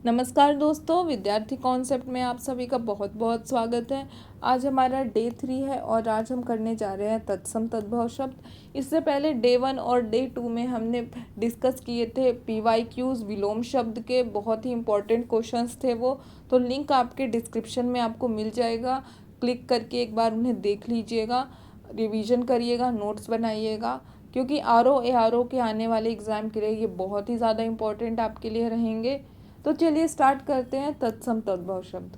नमस्कार दोस्तों, विद्यार्थी कॉन्सेप्ट में आप सभी का बहुत बहुत स्वागत है। आज हमारा डे 3 है और आज हम करने जा रहे हैं तत्सम तद्भव शब्द। इससे पहले डे 1 और डे 2 में हमने डिस्कस किए थे PYQs, विलोम शब्द के बहुत ही इंपॉर्टेंट क्वेश्चंस थे वो। तो लिंक आपके डिस्क्रिप्शन में आपको मिल जाएगा, क्लिक करके एक बार उन्हें देख लीजिएगा, रिवीजन करिएगा, नोट्स बनाइएगा, क्योंकि ARO के आने वाले एग्ज़ाम के लिए ये बहुत ही ज़्यादा इम्पोर्टेंट आपके लिए रहेंगे। तो चलिए स्टार्ट करते हैं तत्सम तद्भव शब्द।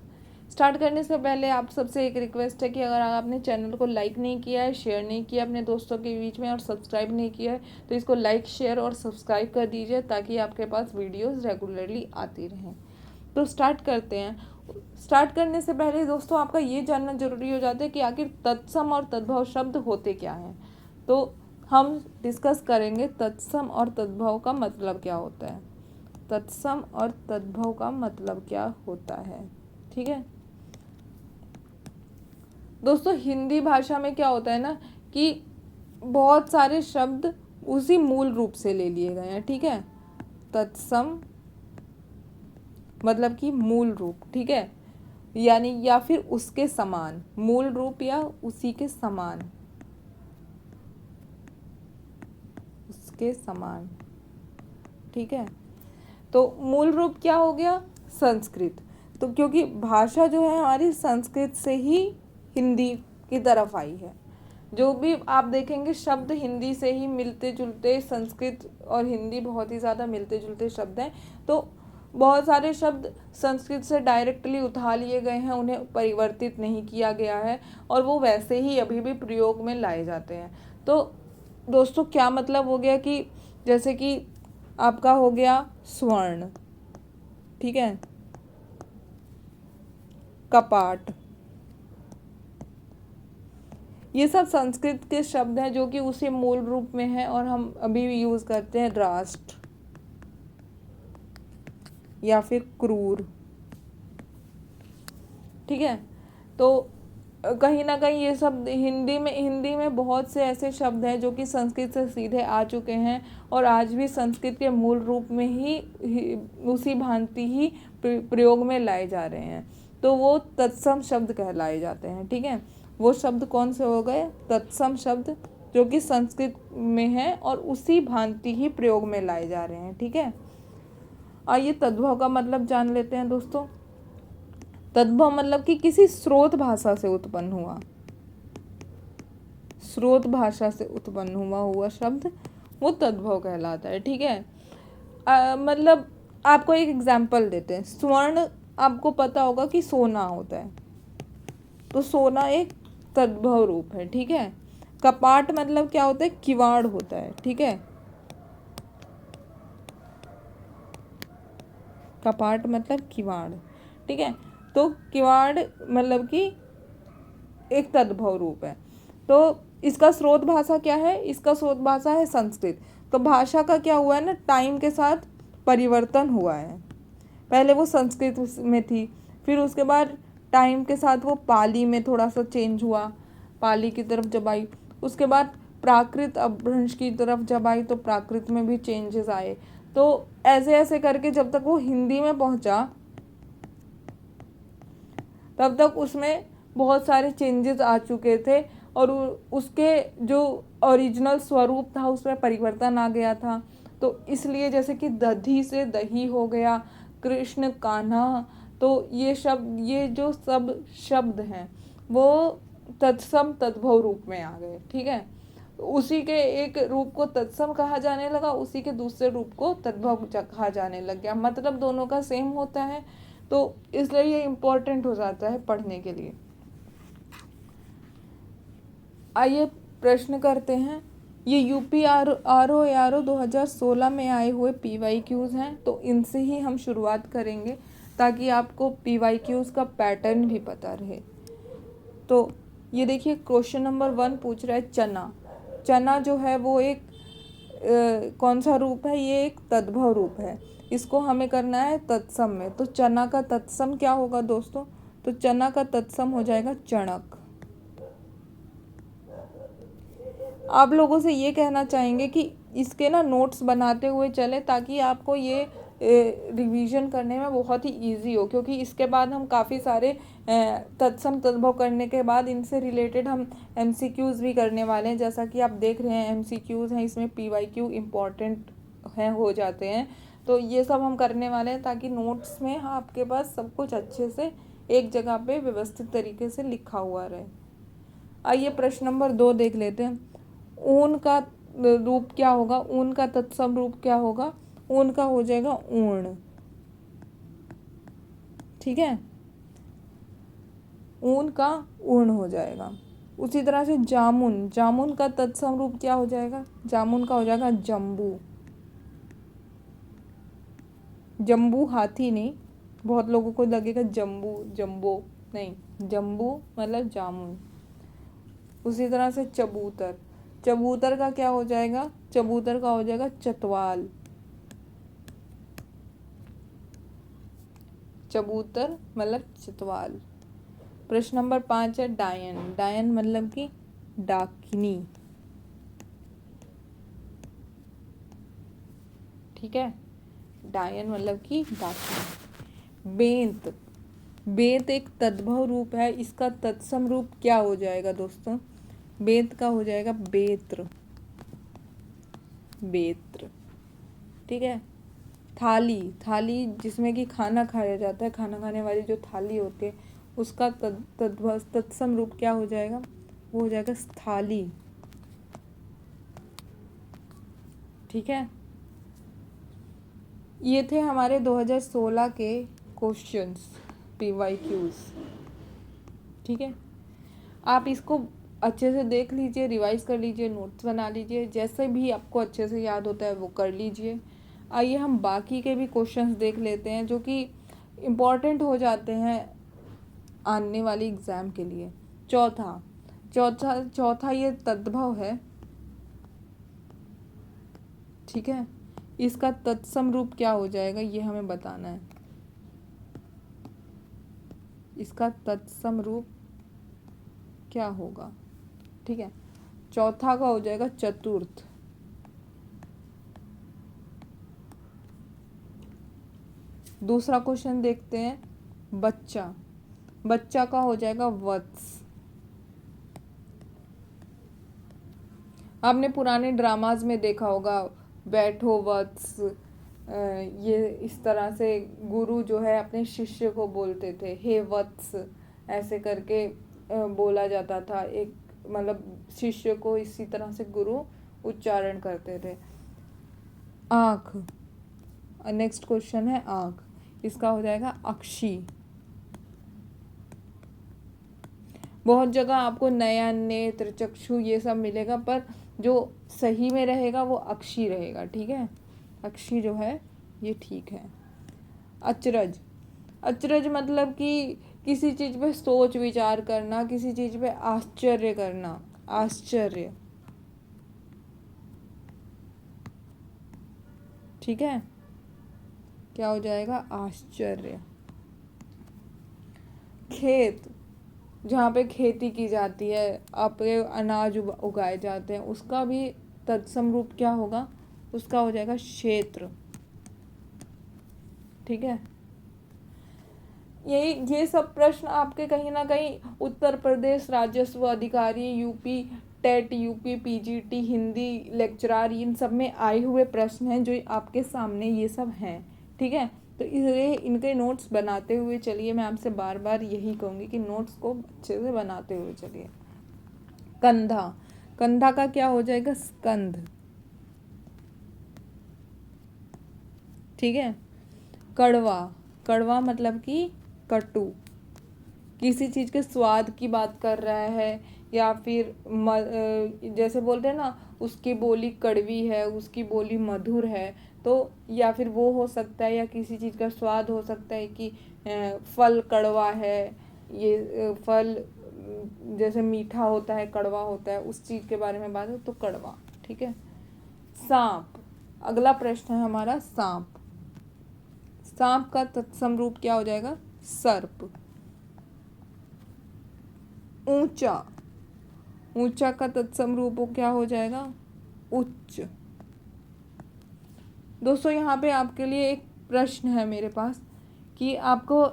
स्टार्ट करने से पहले आप सबसे एक रिक्वेस्ट है कि अगर आपने चैनल को लाइक नहीं किया है, शेयर नहीं किया अपने दोस्तों के बीच में और सब्सक्राइब नहीं किया है, तो इसको लाइक, शेयर और सब्सक्राइब कर दीजिए ताकि आपके पास वीडियोस रेगुलरली आती रहें। तो स्टार्ट करते हैं। स्टार्ट करने से पहले दोस्तों आपका ये जानना जरूरी हो जाता है कि आखिर तत्सम और तद्भव शब्द होते क्या हैं। तो हम डिस्कस करेंगे तत्सम और तद्भव का मतलब क्या होता है। तत्सम और तद्भव का मतलब क्या होता है, ठीक है दोस्तों। हिंदी भाषा में क्या होता है ना कि बहुत सारे शब्द उसी मूल रूप से ले लिए गए हैं, ठीक है। तत्सम मतलब कि मूल रूप, ठीक है, यानी या फिर उसके समान, मूल रूप या उसी के समान, उसके समान, ठीक है। तो मूल रूप क्या हो गया? संस्कृत। तो क्योंकि भाषा जो है हमारी संस्कृत से ही हिंदी की तरफ आई है। जो भी आप देखेंगे शब्द हिंदी से ही मिलते जुलते, संस्कृत और हिंदी बहुत ही ज़्यादा मिलते जुलते शब्द हैं। तो बहुत सारे शब्द संस्कृत से डायरेक्टली उठा लिए गए हैं, उन्हें परिवर्तित नहीं किया गया है और वो वैसे ही अभी भी प्रयोग में लाए जाते हैं। तो दोस्तों क्या मतलब हो गया कि जैसे कि आपका हो गया स्वर्ण, ठीक है, कपाट, ये सब संस्कृत के शब्द हैं जो कि उसी मूल रूप में है और हम अभी भी यूज करते हैं। राष्ट्र या फिर क्रूर, ठीक है। तो कहीं ना कहीं ये सब हिंदी में बहुत से ऐसे शब्द हैं जो कि संस्कृत से सीधे आ चुके हैं और आज भी संस्कृत के मूल रूप में ही उसी भांति ही प्रयोग में लाए जा रहे हैं। तो वो तत्सम शब्द कहलाए जाते हैं, ठीक है। वो शब्द कौन से हो गए? तत्सम शब्द, जो कि संस्कृत में है और उसी भांति ही प्रयोग में लाए जा रहे हैं, ठीक है। आइए तद्भव का मतलब जान लेते हैं दोस्तों। तद्भव मतलब कि किसी स्रोत भाषा से उत्पन्न हुआ, स्रोत भाषा से उत्पन्न हुआ शब्द वो तद्भव कहलाता है, ठीक है। मतलब आपको एक एग्जाम्पल देते हैं। स्वर्ण आपको पता होगा कि सोना होता है, तो सोना एक तद्भव रूप है, ठीक है। कपाट मतलब क्या होता है? किवाड़ होता है, ठीक है। कपाट मतलब किवाड़, ठीक है। तो किवाड़ मतलब कि एक तद्भव रूप है। तो इसका स्रोत भाषा क्या है? इसका स्रोत भाषा है संस्कृत। तो भाषा का क्या हुआ है ना, टाइम के साथ परिवर्तन हुआ है। पहले वो संस्कृत में थी, फिर उसके बाद टाइम के साथ वो पाली में थोड़ा सा चेंज हुआ, पाली की तरफ जब आई, उसके बाद प्राकृत अपभ्रंश की तरफ जब आई तो प्राकृत में भी चेंजेस आए। तो ऐसे ऐसे करके जब तक वो हिंदी में पहुंचा तब तक उसमें बहुत सारे चेंजेस आ चुके थे और उसके जो ओरिजिनल स्वरूप था उसमें परिवर्तन आ गया था। तो इसलिए जैसे कि दधी से दही हो गया, कृष्ण, कान्हा, तो ये जो सब शब्द हैं वो तत्सम तद्भव रूप में आ गए, ठीक है। उसी के एक रूप को तत्सम कहा जाने लगा, उसी के दूसरे रूप को तद्भव कहा जाने लग गया। मतलब दोनों का सेम होता है, तो इसलिए ये इम्पोर्टेंट हो जाता है पढ़ने के लिए। आइए प्रश्न करते हैं। ये यूपी आर ओ 2016 में आए हुए PYQs हैं, तो इनसे ही हम शुरुआत करेंगे ताकि आपको PYQs का पैटर्न भी पता रहे। तो ये देखिए क्वेश्चन नंबर 1 पूछ रहा है चना। चना जो है वो एक कौन सा रूप है? ये एक तद्भव रूप है। इसको हमें करना है तत्सम में। तो चना का तत्सम क्या होगा दोस्तों? तो चना का तत्सम हो जाएगा चणक। आप लोगों से ये कहना चाहेंगे कि इसके ना नोट्स बनाते हुए चले ताकि आपको ये रिवीजन करने में बहुत ही इजी हो, क्योंकि इसके बाद हम काफ़ी सारे तत्सम तद्भव करने के बाद इनसे रिलेटेड हम एमसीक्यूज़ भी करने वाले हैं। जैसा कि आप देख रहे हैं एमसीक्यूज़ हैं, इसमें पीवाईक्यू इम्पॉर्टेंट हैं, हो जाते हैं। तो ये सब हम करने वाले हैं ताकि नोट्स में आपके पास सब कुछ अच्छे से एक जगह पे व्यवस्थित तरीके से लिखा हुआ रहे। आइए प्रश्न नंबर 2 देख लेते हैं। ऊन का रूप क्या होगा? ऊन का तत्सम रूप क्या होगा? ऊन का हो जाएगा ऊर्ण। ठीक है, ऊन का ऊर्ण हो जाएगा। उसी तरह से जामुन, जामुन का तत्सम रूप क्या हो जाएगा? जामुन का हो जाएगा जम्बू। जम्बू हाथी नहीं, बहुत लोगों को लगेगा जम्बू जम्बो, नहीं, जम्बू मतलब जामुन। उसी तरह से चबूतर, चबूतर का क्या हो जाएगा? चबूतर का हो जाएगा चतवाल। चबूतर मतलब चतवाल। प्रश्न नंबर 5 है डायन, डायन मतलब कि डाकिनी। ठीक है, डायन मतलब कि डाकिनी। बेंत, बेंत एक तद्भव रूप है, इसका तत्सम रूप क्या हो जाएगा दोस्तों? बेंत का हो जाएगा बेत्र, बेत्र। ठीक है, थाली, थाली जिसमें कि खाना खाया जाता है, खाना खाने वाली जो थाली होती है उसका तत्सम रूप क्या हो जाएगा? वो हो जाएगा स्थाली। ठीक है, ये थे हमारे 2016 के क्वेश्चंस, पीवाईक्यूज। ठीक है, आप इसको अच्छे से देख लीजिए, रिवाइज कर लीजिए, नोट्स बना लीजिए, जैसे भी आपको अच्छे से याद होता है वो कर लीजिए। आइए हम बाकी के भी क्वेश्चंस देख लेते हैं जो कि इम्पॉर्टेंट हो जाते हैं आने वाली एग्ज़ाम के लिए। चौथा चौथा चौथा ये तद्भव है। ठीक है, इसका तत्सम रूप क्या हो जाएगा ये हमें बताना है। इसका तत्सम रूप क्या होगा? ठीक है, चौथा का हो जाएगा चतुर्थ। दूसरा क्वेश्चन देखते हैं, बच्चा, बच्चा का हो जाएगा वत्स। आपने पुराने ड्रामाज में देखा होगा, बैठो वत्स, ये इस तरह से गुरु जो है अपने शिष्य को बोलते थे, हे वत्स, ऐसे करके बोला जाता था। एक मतलब शिष्य को इसी तरह से गुरु उच्चारण करते थे। आँख, नेक्स्ट क्वेश्चन है आँख, इसका हो जाएगा अक्षी। बहुत जगह आपको नयन, नेत्र, चक्षु ये सब मिलेगा, पर जो सही में रहेगा वो अक्षी रहेगा। ठीक है, अक्षी जो है ये ठीक है। अचरज, अचरज मतलब कि किसी चीज़ पे सोच विचार करना, किसी चीज़ पे आश्चर्य करना, आश्चर्य। ठीक है, क्या हो जाएगा? आश्चर्य। खेत, जहाँ पे खेती की जाती है, आपके अनाज उगाए जाते हैं, उसका भी तत्सम रूप क्या होगा? उसका हो जाएगा क्षेत्र। ठीक है, ये सब प्रश्न आपके कहीं ना कहीं उत्तर प्रदेश राजस्व अधिकारी, UP TET, UP PGT, Hindi lecturer, इन सब में आए हुए प्रश्न हैं जो आपके सामने ये सब हैं। ठीक है, तो इसलिए इनके नोट्स बनाते हुए चलिए। मैं आपसे बार बार यही कहूँगी कि नोट्स को अच्छे से बनाते हुए चलिए। कंधा, कंधा का क्या हो जाएगा? स्कंध। ठीक है, कड़वा, कड़वा मतलब कि कटु, किसी चीज़ के स्वाद की बात कर रहा है, या फिर जैसे बोलते हैं ना, उसकी बोली कड़वी है, उसकी बोली मधुर है, तो या फिर वो हो सकता है, या किसी चीज़ का स्वाद हो सकता है कि फल कड़वा है, ये फल जैसे मीठा होता है, कड़वा होता है, उस चीज़ के बारे में बात है तो कड़वा। ठीक है, सांप, अगला प्रश्न है हमारा सांप, सांप का तत्सम रूप क्या हो जाएगा? सर्प। ऊंचा, ऊंचा का तत्सम रूप क्या हो जाएगा? उच्च। दोस्तों यहाँ पे आपके लिए एक प्रश्न है मेरे पास कि आपको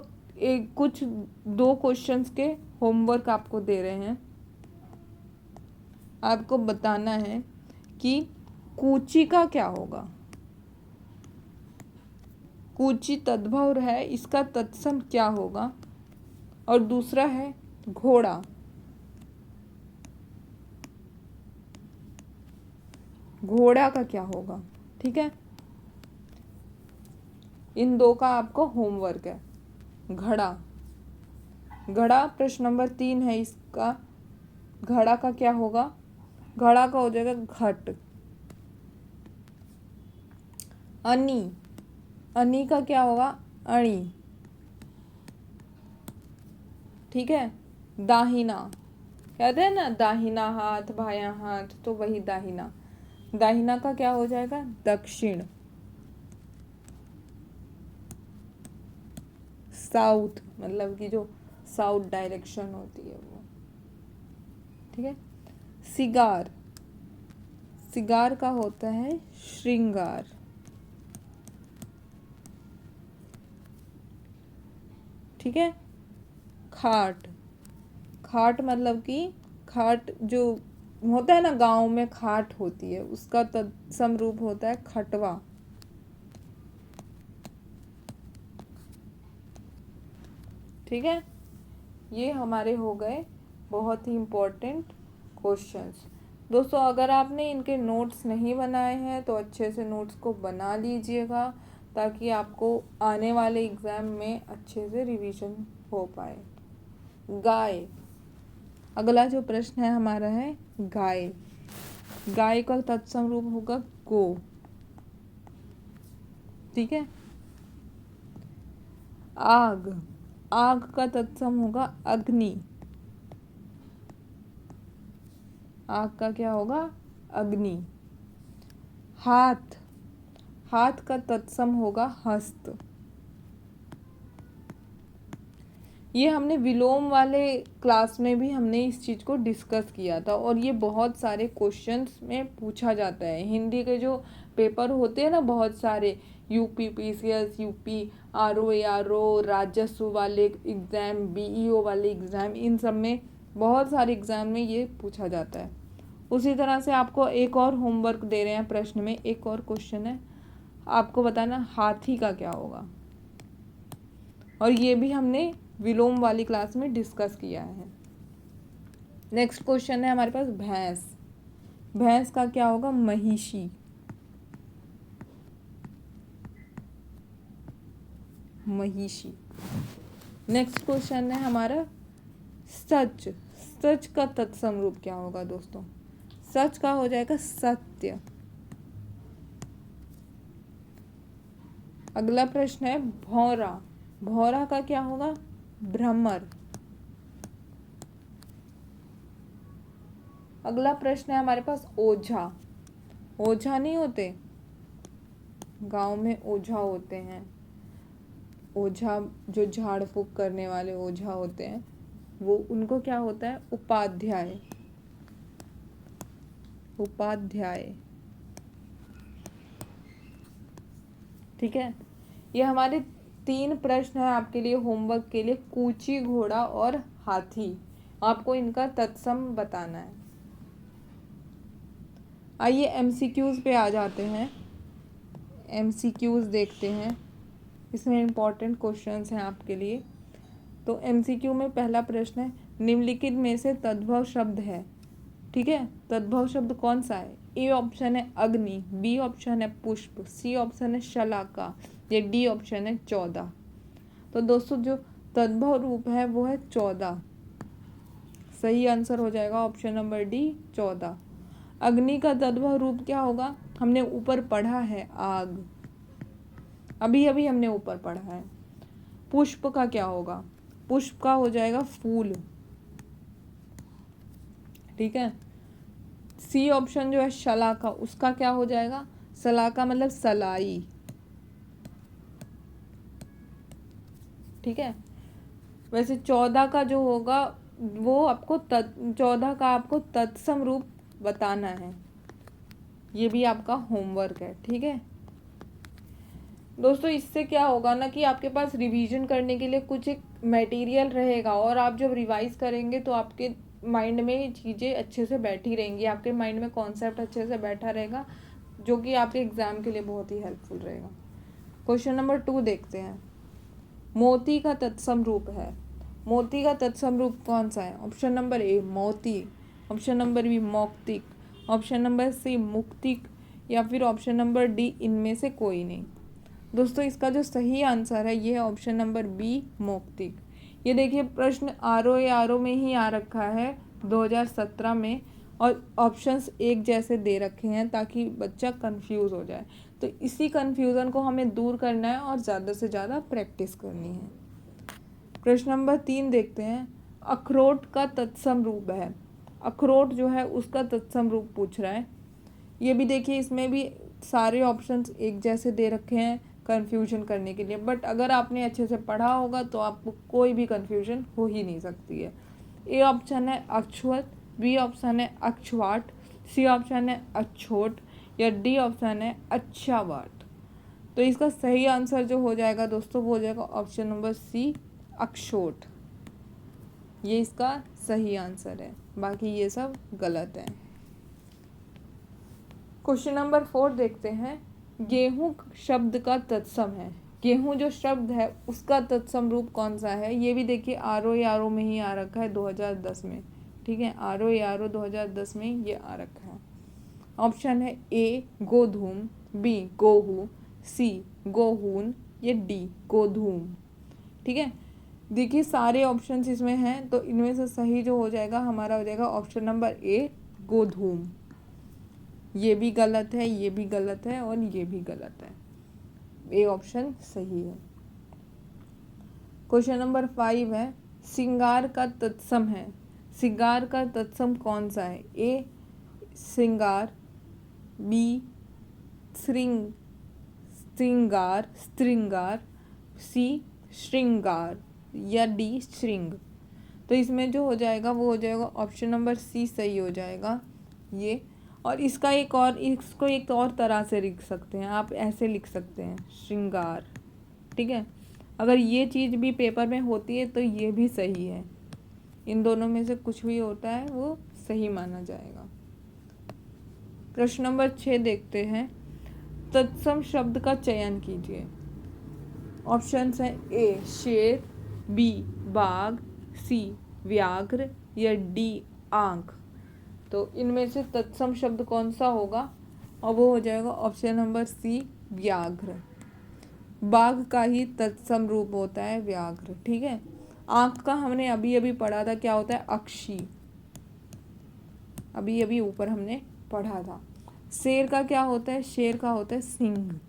एक कुछ 2 क्वेश्चंस के होमवर्क आपको दे रहे हैं। आपको बताना है कि कूची का क्या होगा। कूची तद्भव है, इसका तत्सम क्या होगा। और दूसरा है घोड़ा। घोड़ा का क्या होगा। ठीक है, इन 2 का आपको होमवर्क है। घड़ा, घड़ा प्रश्न नंबर 3 है इसका। घड़ा का क्या होगा। घड़ा का हो जाएगा घट। अनी, अनी का क्या होगा अणी। ठीक है, दाहिना, कहते हैं ना दाहिना हाथ बायां हाथ, तो वही दाहिना। दाहिना का क्या हो जाएगा दक्षिण। साउथ मतलब कि जो साउथ डायरेक्शन होती है वो। ठीक है, सिगार, सिगार का होता है श्रृंगार। ठीक है, खाट, खाट मतलब कि खाट जो होता है ना गांव में खाट होती है, उसका तत्सम रूप होता है खटवा। ठीक है, ये हमारे हो गए बहुत ही इम्पोर्टेंट क्वेश्चंस। दोस्तों अगर आपने इनके नोट्स नहीं बनाए हैं तो अच्छे से नोट्स को बना लीजिएगा, ताकि आपको आने वाले एग्ज़ाम में अच्छे से रिवीजन हो पाए। गाय, अगला जो प्रश्न है हमारा है गाय। गाय का तत्सम रूप होगा गो। ठीक है, आग, आग का तत्सम होगा अग्नि। आग का क्या होगा अग्नि। हाथ, हाथ का तत्सम होगा हस्त। ये हमने विलोम वाले क्लास में भी हमने इस चीज़ को डिस्कस किया था, और ये बहुत सारे क्वेश्चंस में पूछा जाता है। हिंदी के जो पेपर होते हैं ना बहुत सारे, यूपी पीसीएस, यूपी आरओ राजस्व वाले एग्ज़ाम, बीईओ वाले एग्ज़ाम, इन सब में बहुत सारे एग्ज़ाम में ये पूछा जाता है। उसी तरह से आपको एक और होमवर्क दे रहे हैं। प्रश्न में एक और क्वेश्चन है, आपको बताना हाथी का क्या होगा, और ये भी हमने विलोम वाली क्लास में डिस्कस किया है। नेक्स्ट क्वेश्चन है हमारे पास भैंस। भैंस का क्या होगा महिषी। महिषी। नेक्स्ट क्वेश्चन है हमारा सच। सच का तत्सम रूप क्या होगा दोस्तों। सच का हो जाएगा सत्य। अगला प्रश्न है भौरा। भौरा का क्या होगा भ्रमर। अगला प्रश्न है हमारे पास ओझा। ओझा नहीं होते, गांव में ओझा होते हैं। ओझा जो झाड़ फूक करने वाले ओझा होते हैं, वो उनको क्या होता है उपाध्याय। उपाध्याय। ठीक है, ये हमारे 3 प्रश्न है आपके लिए होमवर्क के लिए। कूची, घोड़ा और हाथी, आपको इनका तत्सम बताना है। आइए एमसीक्यूज पे आ जाते हैं। एमसीक्यूज देखते हैं, इसमें इम्पॉर्टेंट क्वेश्चंस हैं आपके लिए। तो एमसीक्यू में पहला प्रश्न है, निम्नलिखित में से तद्भव शब्द है। ठीक है, तद्भव शब्द कौन सा है। ए ऑप्शन है अग्नि, बी ऑप्शन है पुष्प, सी ऑप्शन है शलाका, या डी ऑप्शन है 14। तो दोस्तों जो तद्भव रूप है वो है 14। सही आंसर हो जाएगा ऑप्शन नंबर डी 14। अग्नि का तद्भव रूप क्या होगा, हमने ऊपर पढ़ा है आग, अभी अभी हमने ऊपर पढ़ा है। पुष्प का क्या होगा, पुष्प का हो जाएगा फूल। ठीक है, सी ऑप्शन जो है शलाका, उसका क्या हो जाएगा शलाका मतलब सलाई। ठीक है, वैसे 14 का जो होगा वो आपको 14 का आपको तत्सम रूप बताना है, ये भी आपका होमवर्क है। ठीक है, दोस्तों इससे क्या होगा ना कि आपके पास रिवीजन करने के लिए कुछ एक मटेरियल रहेगा, और आप जब रिवाइज करेंगे तो आपके माइंड में चीज़ें अच्छे से बैठी रहेंगी, आपके माइंड में कॉन्सेप्ट अच्छे से बैठा रहेगा, जो कि आपके एग्ज़ाम के लिए बहुत ही हेल्पफुल रहेगा। क्वेश्चन नंबर 2 देखते हैं। मोती का तत्सम रूप है। मोती का तत्सम रूप कौन सा है? ऑप्शन नंबर ए मोती, ऑप्शन नंबर बी मौक्तिक, ऑप्शन नंबर सी मुक्तिक, या फिर ऑप्शन नंबर डी इनमें से कोई नहीं। दोस्तों इसका जो सही आंसर है ये है ऑप्शन नंबर बी मौक्तिक। ये देखिए प्रश्न आर में ही आ रखा है 2017 में, और ऑप्शंस एक जैसे दे रखे हैं ताकि बच्चा कंफ्यूज हो जाए। तो इसी कंफ्यूजन को हमें दूर करना है और ज़्यादा से ज़्यादा प्रैक्टिस करनी है। प्रश्न नंबर 3 देखते हैं। अखरोट का तत्सम रूप है। अखरोट जो है उसका तत्सम रूप पूछ रहा है। ये भी देखिए इसमें भी सारे ऑप्शंस एक जैसे दे रखे हैं कन्फ्यूजन करने के लिए, बट अगर आपने अच्छे से पढ़ा होगा तो आपको कोई भी कन्फ्यूजन हो ही नहीं सकती है। ए ऑप्शन है अक्षवत, बी ऑप्शन है अक्षवाट, सी ऑप्शन है अछोट, या डी ऑप्शन है अच्छावाट। तो इसका सही आंसर जो हो जाएगा दोस्तों वो हो जाएगा ऑप्शन नंबर सी अक्षोट। ये इसका सही आंसर है, बाकी ये सब गलत है। क्वेश्चन नंबर 4 देखते हैं। गेहूं शब्द का तत्सम है। गेहूं जो शब्द है उसका तत्सम रूप कौन सा है? ये भी देखिए आर में ही आ रखा है 2010 में। ठीक है, आर 2010 में ये आ रखा है। ऑप्शन है ए गोधूम, बी गोहू, सी गोहून, या डी गोधूम। ठीक है, देखिए सारे ऑप्शंस इसमें हैं, तो इनमें से सही जो हो जाएगा हमारा हो जाएगा ऑप्शन नंबर ए गोधूम। ये भी गलत है, ये भी गलत है, और ये भी गलत है। ए ऑप्शन सही है। क्वेश्चन नंबर 5 है। सिंगार का तत्सम है। सिंगार का तत्सम कौन सा है? ए सिंगार, बी श्रृंगार, सी श्रृंगार, या डी श्रृंग। तो इसमें जो हो जाएगा वो हो जाएगा ऑप्शन नंबर सी सही हो जाएगा ये। और इसको एक और तरह से लिख सकते हैं, आप ऐसे लिख सकते हैं श्रृंगार। ठीक है, अगर ये चीज़ भी पेपर में होती है तो ये भी सही है। इन दोनों में से कुछ भी होता है वो सही माना जाएगा। प्रश्न नंबर 6 देखते हैं। तत्सम शब्द का चयन कीजिए। ऑप्शंस हैं ए शेर, बी बाघ, सी व्याघ्र, या डी आंख। तो इनमें से तत्सम शब्द कौन सा होगा? और वो हो जाएगा ऑप्शन नंबर सी व्याघ्र। बाघ का ही तत्सम रूप होता है व्याघ्र। ठीक है, आंख का हमने अभी अभी पढ़ा था, क्या होता है? अक्षी। अभी अभी ऊपर हमने पढ़ा था। शेर का क्या होता है? शेर का होता है सिंह।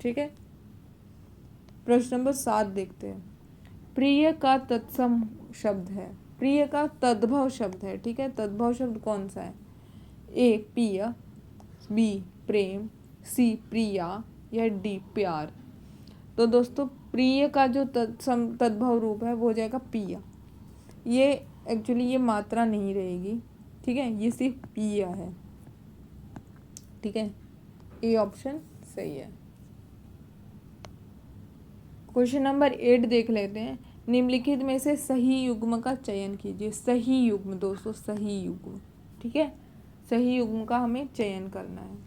ठीक है, प्रश्न नंबर 7 देखते हैं। प्रिय का तत्सम शब्द है। प्रिय का तद्भव शब्द है। ठीक है, तद्भव शब्द कौन सा है? ए प्रिय, बी प्रेम, सी प्रिया, या डी प्यार। तो दोस्तों प्रिय का जो तद्भव रूप है वो हो जाएगा पिया। ये एक्चुअली ये मात्रा नहीं रहेगी। ठीक है, ये सिर्फ पिया है। ठीक है, ए ऑप्शन सही है। क्वेश्चन नंबर 8 देख लेते हैं। निम्नलिखित में से सही युग्म का चयन कीजिए। सही युग्म दोस्तों, सही युग्म। ठीक है, सही युग्म का हमें चयन करना है।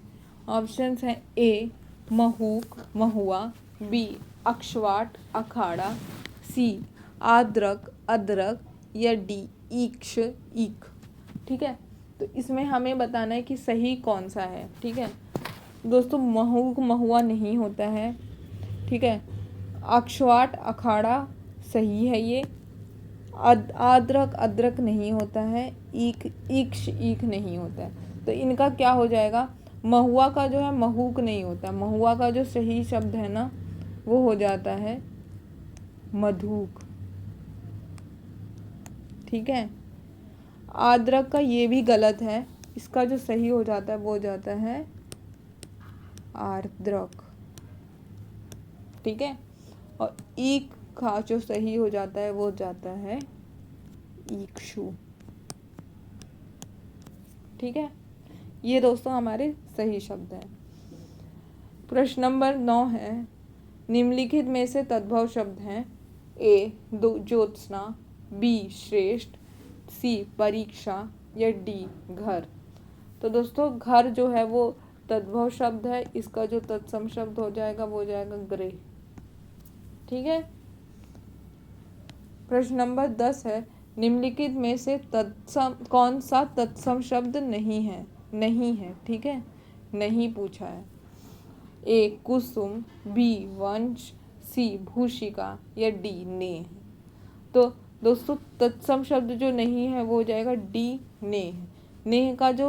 ऑप्शंस हैं ए महूक महुआ, बी अक्षवाट अखाड़ा, सी आद्रक अदरक, या डी ईक्ष ईख। ठीक है, तो इसमें हमें बताना है कि सही कौन सा है। ठीक है दोस्तों, महूक महुआ नहीं होता है। ठीक है, अक्षवाट अखाड़ा सही है ये। आद्रक अदरक नहीं होता है। ईख ईक्ष ईख नहीं होता है। तो इनका क्या हो जाएगा? महुआ का जो है महूक नहीं होता। महुआ का जो सही शब्द है ना वो हो जाता है मधुक। ठीक है, आद्रक का ये भी गलत है। इसका जो सही हो जाता है वो हो जाता है आर्द्रक। ठीक है, और ईख का जो सही हो जाता है वो जाता है ईक्षु। ठीक है, ये दोस्तों हमारे सही शब्द हैं। प्रश्न नंबर 9 है, निम्नलिखित में से तद्भव शब्द हैं। ए ज्योत्सना, बी श्रेष्ठ, सी परीक्षा या डी घर। तो दोस्तों घर जो है वो तद्भव शब्द है, इसका जो तत्सम शब्द हो जाएगा वो हो जाएगा गृह। ठीक है। प्रश्न नंबर 10 है, निम्नलिखित में से तत्सम कौन सा तत्सम शब्द नहीं है। नहीं है, ठीक है, नहीं पूछा है। ए कुसुम, बी वंश, सी भूषिका या डी नेह। तो दोस्तों तत्सम शब्द जो नहीं है वो हो जाएगा डी नेह। नेह का जो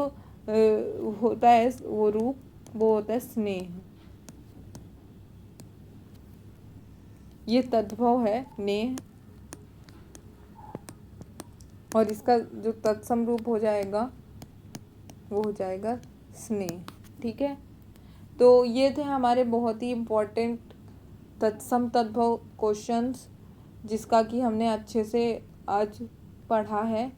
होता है वो रूप वो होता है स्नेह। ये तद्भव है नेह, और इसका जो तत्सम रूप हो जाएगा वो हो जाएगा स्नेह। ठीक है। तो ये थे हमारे बहुत ही इम्पोर्टेंट तत्सम तद्भव क्वेश्चंस, जिसका कि हमने अच्छे से आज पढ़ा है।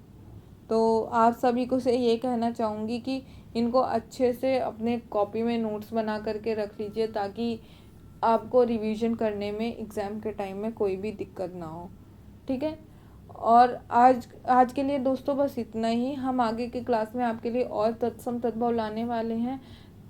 तो आप सभी को से ये कहना चाहूँगी कि इनको अच्छे से अपने कॉपी में नोट्स बना करके रख लीजिए, ताकि आपको रिवीजन करने में एग्ज़ाम के टाइम में कोई भी दिक्कत ना हो। ठीक है। और आज के लिए दोस्तों बस इतना ही। हम आगे की क्लास में आपके लिए और तत्सम तद्भव लाने वाले हैं।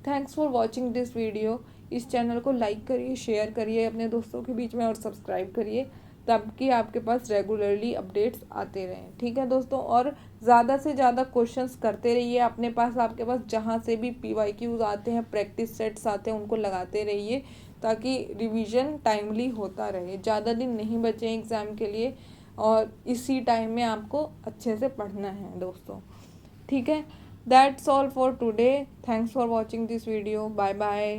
Thanks for watching this video. इस चैनल को लाइक करिए, शेयर करिए अपने दोस्तों के बीच में और सब्सक्राइब करिए, ताकि आपके पास रेगुलरली अपडेट्स आते रहें। ठीक है दोस्तों। और ज़्यादा से ज़्यादा क्वेश्चंस करते रहिए अपने पास, आपके पास जहाँ से भी PYQs आते हैं, प्रैक्टिस सेट्स आते हैं, उनको लगाते रहिए, ताकि रिवीजन टाइमली होता रहे। ज़्यादा दिन नहीं बचे एग्ज़ाम के लिए, और इसी टाइम में आपको अच्छे से पढ़ना है दोस्तों। ठीक है। That's all for today. Thanks for watching this video. Bye bye.